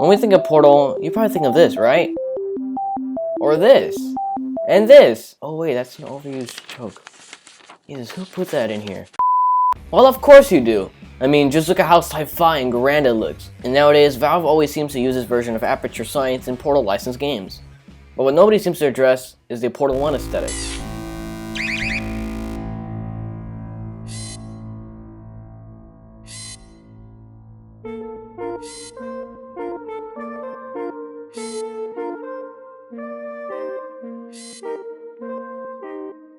When we think of Portal, you probably think of this, right? Or this. And this! Oh wait, that's an overused joke. Jesus, who put that in here? Well, of course you do! I mean, just look at how sci-fi and grand it looks. And nowadays, Valve always seems to use this version of Aperture Science in Portal licensed games. But what nobody seems to address is the Portal 1 aesthetic.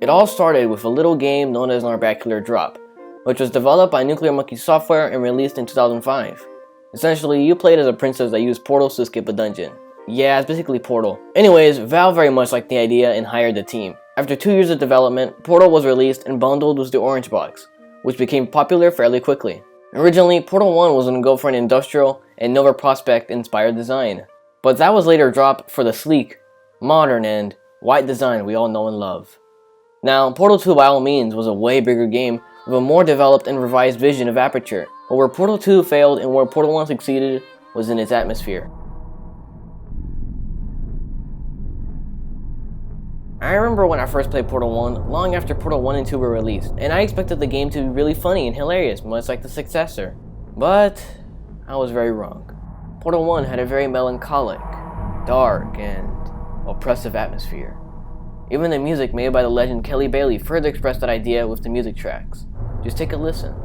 It all started with a little game known as Narbacular Drop, which was developed by Nuclear Monkey Software and released in 2005. Essentially, you played as a princess that used portals to skip a dungeon. Yeah, it's basically Portal. Anyways, Valve very much liked the idea and hired the team. After 2 years of development, Portal was released and bundled with the Orange Box, which became popular fairly quickly. Originally, Portal 1 was going to go for an industrial and Nova Prospect inspired design, but that was later dropped for the sleek, modern, and white design we all know and love. Now, Portal 2 by all means was a way bigger game with a more developed and revised vision of Aperture, but where Portal 2 failed and where Portal 1 succeeded was in its atmosphere. I remember when I first played Portal 1, long after Portal 1 and 2 were released, and I expected the game to be really funny and hilarious, much like the successor. But I was very wrong. Portal 1 had a very melancholic, dark, and oppressive atmosphere. Even the music made by the legend Kelly Bailey further expressed that idea with the music tracks. Just take a listen.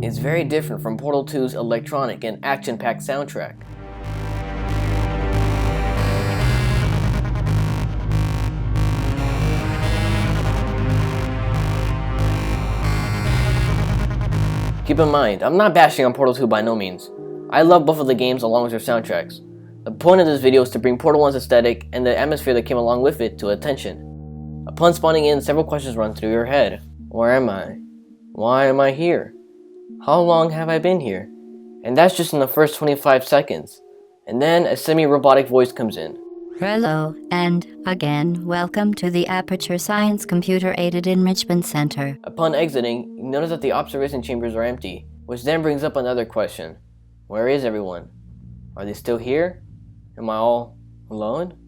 It's very different from Portal 2's electronic and action-packed soundtrack. Keep in mind, I'm not bashing on Portal 2 by no means. I love both of the games along with their soundtracks. The point of this video is to bring Portal 1's aesthetic and the atmosphere that came along with it to attention. Upon spawning in, several questions run through your head. Where am I? Why am I here? How long have I been here? And that's just in the first 25 seconds. And then a semi-robotic voice comes in. Hello, and again, welcome to the Aperture Science Computer-Aided Enrichment Center. Upon exiting, you notice that the observation chambers are empty, which then brings up another question. Where is everyone? Are they still here? Am I all alone?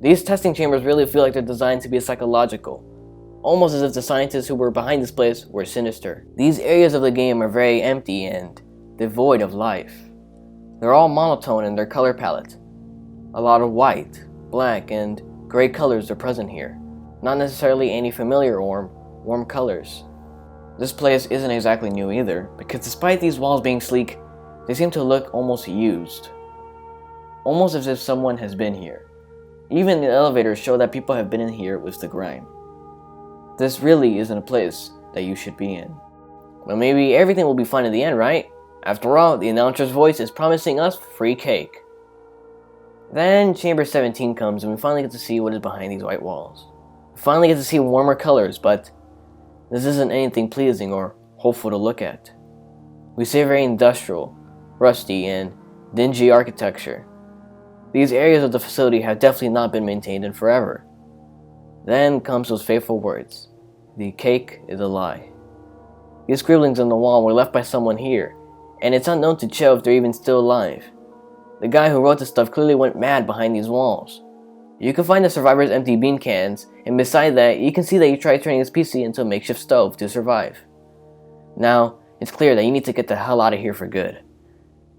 These testing chambers really feel like they're designed to be psychological, almost as if the scientists who were behind this place were sinister. These areas of the game are very empty and devoid of life. They're all monotone in their color palette. A lot of white, black, and gray colors are present here. Not necessarily any familiar or warm colors. This place isn't exactly new either, because despite these walls being sleek, they seem to look almost used. Almost as if someone has been here. Even the elevators show that people have been in here with the grime. This really isn't a place that you should be in. But maybe everything will be fine in the end, right? After all, the announcer's voice is promising us free cake. Then Chamber 17 comes and we finally get to see what is behind these white walls. We finally get to see warmer colors, but this isn't anything pleasing or hopeful to look at. We see a very industrial, rusty, and dingy architecture. These areas of the facility have definitely not been maintained in forever. Then comes those fateful words. The cake is a lie. These scribblings on the wall were left by someone here, and it's unknown to Cho if they're even still alive. The guy who wrote this stuff clearly went mad behind these walls. You can find the survivor's empty bean cans, and beside that, you can see that he tried turning his PC into a makeshift stove to survive. Now, it's clear that you need to get the hell out of here for good.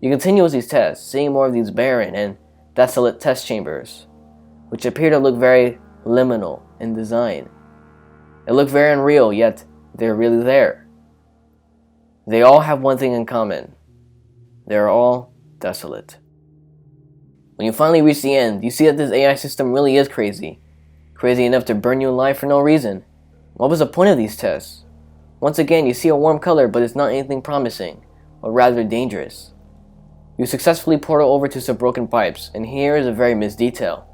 You continue with these tests, seeing more of these barren and desolate test chambers, which appear to look very liminal in design. They look very unreal, yet they're really there. They all have one thing in common. They're all desolate. When you finally reach the end, you see that this AI system really is crazy. Crazy enough to burn you alive for no reason. What was the point of these tests? Once again, you see a warm color, but it's not anything promising, but rather dangerous. You successfully portal over to some broken pipes, and here is a very missed detail.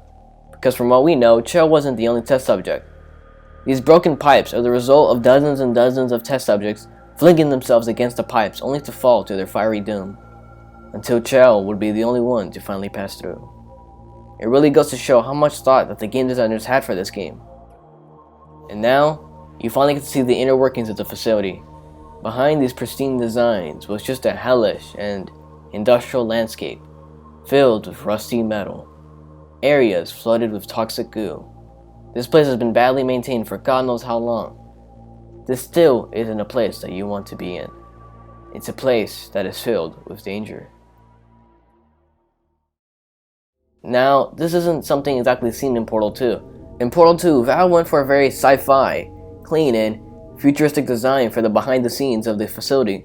Because from what we know, Cho wasn't the only test subject. These broken pipes are the result of dozens and dozens of test subjects flinging themselves against the pipes only to fall to their fiery doom. Until Cho would be the only one to finally pass through. It really goes to show how much thought that the game designers had for this game. And now, you finally get to see the inner workings of the facility. Behind these pristine designs was just a hellish and industrial landscape, filled with rusty metal. Areas flooded with toxic goo. This place has been badly maintained for God knows how long. This still isn't a place that you want to be in. It's a place that is filled with danger. Now, this isn't something exactly seen in Portal 2. In Portal 2, Valve went for a very sci-fi, clean, and futuristic design for the behind the scenes of the facility.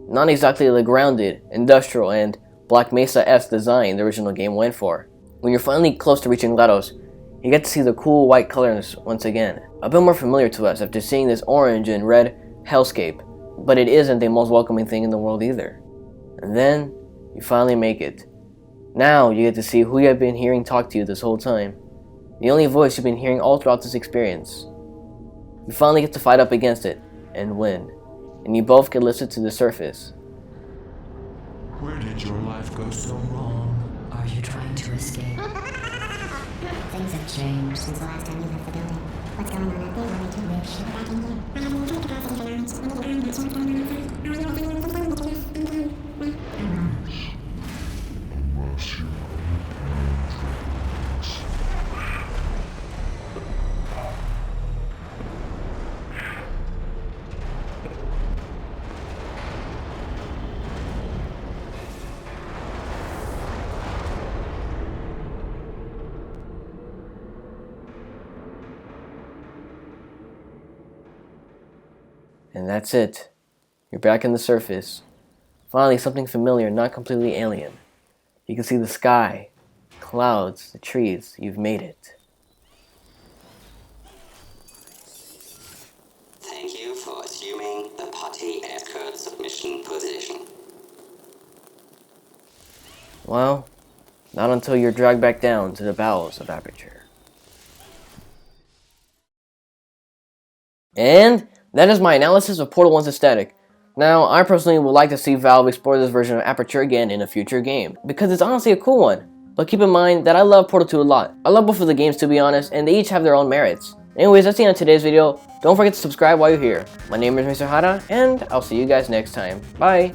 Not exactly the grounded, industrial, and Black Mesa-esque design the original game went for. When you're finally close to reaching GLaDOS, you get to see the cool white colors once again. A bit more familiar to us after seeing this orange and red hellscape, but it isn't the most welcoming thing in the world either. And then, you finally make it. Now you get to see who you have been hearing talk to you this whole time. The only voice you've been hearing all throughout this experience. You finally get to fight up against it, and win. And you both get lifted to the surface. Where did your life go so wrong? Are you trying to escape? Things have changed since the last time you left the building. What's going on out there? Want me to make sure back in here? I have an internal capacity allowance. I need to ground what's going on outside. Unless you're And that's it. You're back on the surface. Finally, something familiar, not completely alien. You can see the sky, clouds, the trees. You've made it. Thank you for assuming the party escort submission position. Well, not until you're dragged back down to the bowels of Aperture. And that is my analysis of Portal 1's aesthetic. Now, I personally would like to see Valve explore this version of Aperture again in a future game, because it's honestly a cool one. But keep in mind that I love Portal 2 a lot. I love both of the games, to be honest, and they each have their own merits. Anyways, that's the end of today's video. Don't forget to subscribe while you're here. My name is Mauricio Jara, and I'll see you guys next time. Bye!